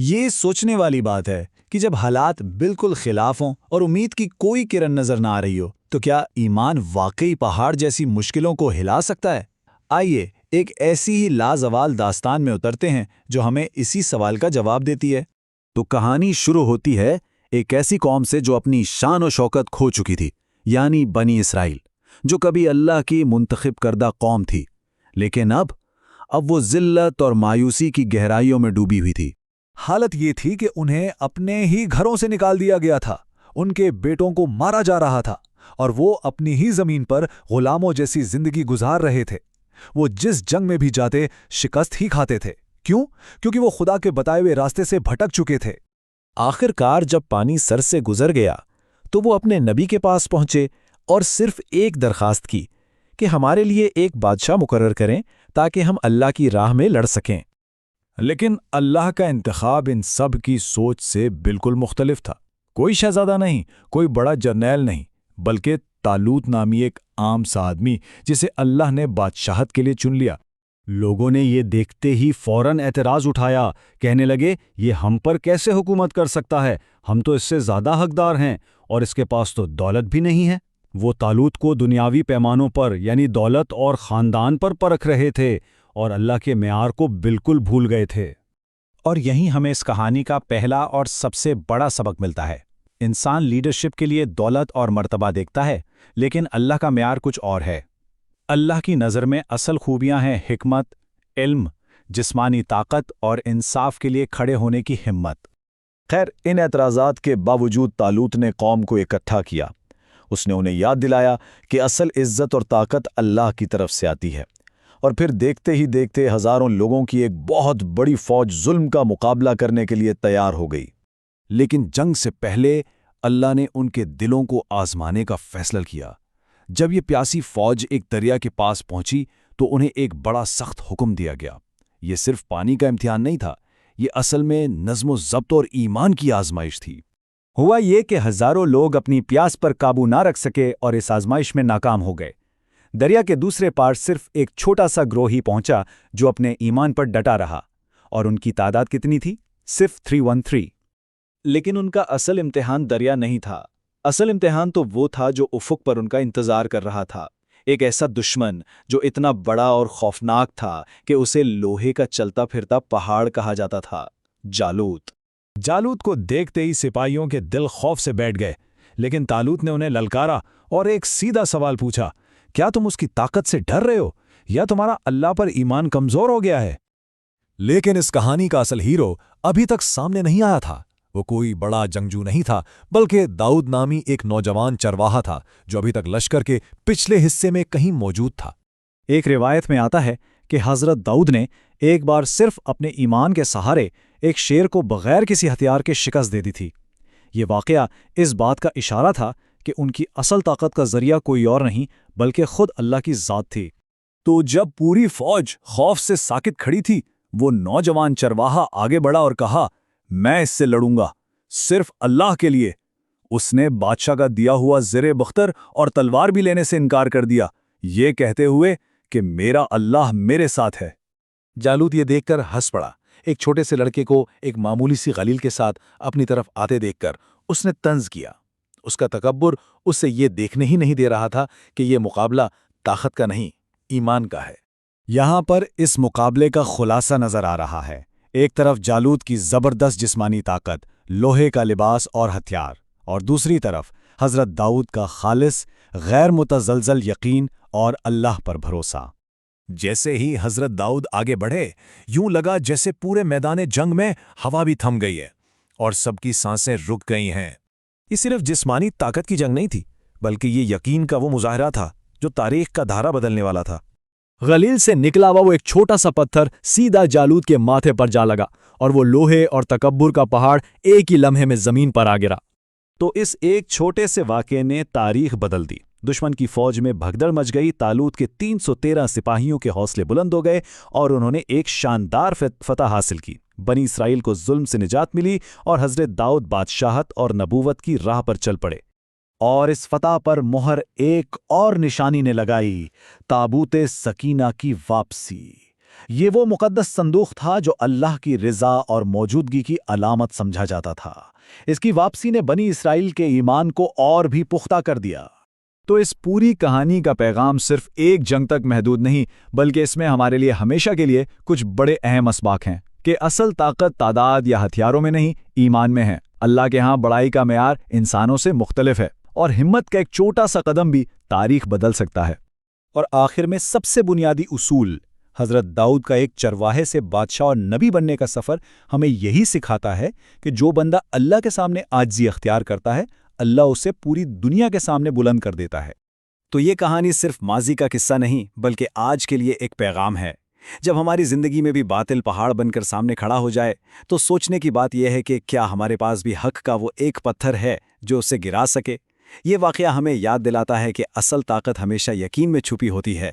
یہ سوچنے والی بات ہے کہ جب حالات بالکل خلاف ہوں اور امید کی کوئی کرن نظر نہ آ رہی ہو تو کیا ایمان واقعی پہاڑ جیسی مشکلوں کو ہلا سکتا ہے؟ آئیے ایک ایسی ہی لازوال داستان میں اترتے ہیں جو ہمیں اسی سوال کا جواب دیتی ہے۔ تو کہانی شروع ہوتی ہے ایک ایسی قوم سے جو اپنی شان و شوکت کھو چکی تھی، یعنی بنی اسرائیل، جو کبھی اللہ کی منتخب کردہ قوم تھی، لیکن اب وہ ذلت اور مایوسی کی گہرائیوں میں ڈوبی ہوئی تھی۔ حالت یہ تھی کہ انہیں اپنے ہی گھروں سے نکال دیا گیا تھا، ان کے بیٹوں کو مارا جا رہا تھا، اور وہ اپنی ہی زمین پر غلاموں جیسی زندگی گزار رہے تھے۔ وہ جس جنگ میں بھی جاتے شکست ہی کھاتے تھے۔ کیوں؟ کیونکہ وہ خدا کے بتائے ہوئے راستے سے بھٹک چکے تھے۔ آخر کار جب پانی سر سے گزر گیا تو وہ اپنے نبی کے پاس پہنچے اور صرف ایک درخواست کی کہ ہمارے لیے ایک بادشاہ مقرر کریں تاکہ ہم اللہ کی راہ میں لڑ سکیں۔ لیکن اللہ کا انتخاب ان سب کی سوچ سے بالکل مختلف تھا۔ کوئی شہزادہ نہیں، کوئی بڑا جرنیل نہیں، بلکہ طالوت نامی ایک عام سا آدمی جسے اللہ نے بادشاہت کے لیے چن لیا۔ لوگوں نے یہ دیکھتے ہی فوراً اعتراض اٹھایا، کہنے لگے یہ ہم پر کیسے حکومت کر سکتا ہے؟ ہم تو اس سے زیادہ حقدار ہیں، اور اس کے پاس تو دولت بھی نہیں ہے۔ وہ طالوت کو دنیاوی پیمانوں پر یعنی دولت اور خاندان پر پرکھ رہے تھے، اور اللہ کے معیار کو بالکل بھول گئے تھے۔ اور یہیں ہمیں اس کہانی کا پہلا اور سب سے بڑا سبق ملتا ہے۔ انسان لیڈرشپ کے لیے دولت اور مرتبہ دیکھتا ہے، لیکن اللہ کا معیار کچھ اور ہے۔ اللہ کی نظر میں اصل خوبیاں ہیں حکمت، علم، جسمانی طاقت اور انصاف کے لیے کھڑے ہونے کی ہمت۔ خیر، ان اعتراضات کے باوجود طالوت نے قوم کو اکٹھا کیا۔ اس نے انہیں یاد دلایا کہ اصل عزت اور طاقت اللہ کی طرف سے آتی ہے، اور پھر دیکھتے ہی دیکھتے ہزاروں لوگوں کی ایک بہت بڑی فوج ظلم کا مقابلہ کرنے کے لیے تیار ہو گئی۔ لیکن جنگ سے پہلے اللہ نے ان کے دلوں کو آزمانے کا فیصلہ کیا۔ جب یہ پیاسی فوج ایک دریا کے پاس پہنچی تو انہیں ایک بڑا سخت حکم دیا گیا۔ یہ صرف پانی کا امتحان نہیں تھا، یہ اصل میں نظم و ضبط اور ایمان کی آزمائش تھی۔ ہوا یہ کہ ہزاروں لوگ اپنی پیاس پر قابو نہ رکھ سکے اور اس آزمائش میں ناکام ہو گئے۔ دریا کے دوسرے پار صرف ایک چھوٹا سا گروہ ہی پہنچا جو اپنے ایمان پر ڈٹا رہا، اور ان کی تعداد کتنی تھی؟ صرف 313۔ لیکن ان کا اصل امتحان دریا نہیں تھا۔ اصل امتحان تو وہ تھا جو افق پر ان کا انتظار کر رہا تھا، ایک ایسا دشمن جو اتنا بڑا اور خوفناک تھا کہ اسے لوہے کا چلتا پھرتا پہاڑ کہا جاتا تھا، جالوت۔ جالوت کو دیکھتے ہی سپاہیوں کے دل خوف سے بیٹھ گئے، لیکن طالوت نے انہیں للکارا اور ایک سیدھا سوال پوچھا، کیا تم اس کی طاقت سے ڈر رہے ہو یا تمہارا اللہ پر ایمان کمزور ہو گیا ہے؟ لیکن اس کہانی کا اصل ہیرو ابھی تک سامنے نہیں آیا تھا۔ وہ کوئی بڑا جنگجو نہیں تھا، بلکہ داؤد نامی ایک نوجوان چرواہا تھا جو ابھی تک لشکر کے پچھلے حصے میں کہیں موجود تھا۔ ایک روایت میں آتا ہے کہ حضرت داؤد نے ایک بار صرف اپنے ایمان کے سہارے ایک شیر کو بغیر کسی ہتھیار کے شکست دے دی تھی۔ یہ واقعہ اس بات کا اشارہ تھا کہ ان کی اصل طاقت کا ذریعہ کوئی اور نہیں بلکہ خود اللہ کی ذات تھی۔ تو جب پوری فوج خوف سے ساکت کھڑی تھی، وہ نوجوان چرواہا آگے بڑھا اور کہا، میں اس سے لڑوں گا، صرف اللہ کے لیے۔ اس نے بادشاہ کا دیا ہوا زر بختر اور تلوار بھی لینے سے انکار کر دیا، یہ کہتے ہوئے کہ میرا اللہ میرے ساتھ ہے۔ جالوت یہ دیکھ کر ہنس پڑا۔ ایک چھوٹے سے لڑکے کو ایک معمولی سی خلیل کے ساتھ اپنی طرف آتے دیکھ کر اس نے طنز کیا۔ اس کا تکبر اس سے یہ دیکھنے ہی نہیں دے رہا تھا کہ یہ مقابلہ طاقت کا نہیں، ایمان کا ہے۔ یہاں پر اس مقابلے کا خلاصہ نظر آ رہا ہے۔ ایک طرف جالوت کی زبردست جسمانی طاقت، لوہے کا لباس اور ہتھیار، اور دوسری طرف حضرت داؤد کا خالص، غیر متزلزل یقین اور اللہ پر بھروسہ۔ جیسے ہی حضرت داؤد آگے بڑھے، یوں لگا جیسے پورے میدان جنگ میں ہوا بھی تھم گئی ہے اور سب کی سانسیں رک گئی ہیں۔ یہ صرف جسمانی طاقت کی جنگ نہیں تھی، بلکہ یہ یقین کا وہ مظاہرہ تھا جو تاریخ کا دھارا بدلنے والا تھا۔ غلیل سے نکلا ہوا وہ ایک چھوٹا سا پتھر سیدھا جالوت کے ماتھے پر جا لگا، اور وہ لوہے اور تکبر کا پہاڑ ایک ہی لمحے میں زمین پر آ گرا۔ تو اس ایک چھوٹے سے واقعے نے تاریخ بدل دی۔ دشمن کی فوج میں بھگدڑ مچ گئی، طالوت کے 313 سپاہیوں کے حوصلے بلند ہو گئے اور انہوں نے ایک شاندار فتح حاصل کی۔ بنی اسرائیل کو ظلم سے نجات ملی اور حضرت داؤد بادشاہت اور نبوت کی راہ پر چل پڑے۔ اور اس فتح پر مہر ایک اور نشانی نے لگائی، تابوت سکینہ کی واپسی۔ یہ وہ مقدس صندوق تھا جو اللہ کی رضا اور موجودگی کی علامت سمجھا جاتا تھا۔ اس کی واپسی نے بنی اسرائیل کے ایمان کو اور بھی پختہ کر دیا۔ تو اس پوری کہانی کا پیغام صرف ایک جنگ تک محدود نہیں، بلکہ اس میں ہمارے لیے ہمیشہ کے لیے کچھ بڑے اہم اسباق ہیں کہ اصل طاقت تعداد یا ہتھیاروں میں نہیں، ایمان میں ہے۔ اللہ کے ہاں بڑائی کا معیار انسانوں سے مختلف ہے، اور ہمت کا ایک چھوٹا سا قدم بھی تاریخ بدل سکتا ہے۔ اور آخر میں سب سے بنیادی اصول، حضرت داؤد کا ایک چرواہے سے بادشاہ اور نبی بننے کا سفر ہمیں یہی سکھاتا ہے کہ جو بندہ اللہ کے سامنے عاجزی اختیار کرتا ہے، اللہ اسے پوری دنیا کے سامنے بلند کر دیتا ہے۔ تو یہ کہانی صرف ماضی کا قصہ نہیں، بلکہ آج کے لیے ایک پیغام ہے۔ جب ہماری زندگی میں بھی باطل پہاڑ بن کر سامنے کھڑا ہو جائے تو سوچنے کی بات یہ ہے کہ کیا ہمارے پاس بھی حق کا وہ ایک پتھر ہے جو اسے گرا سکے۔ یہ واقعہ ہمیں یاد دلاتا ہے کہ اصل طاقت ہمیشہ یقین میں چھپی ہوتی ہے۔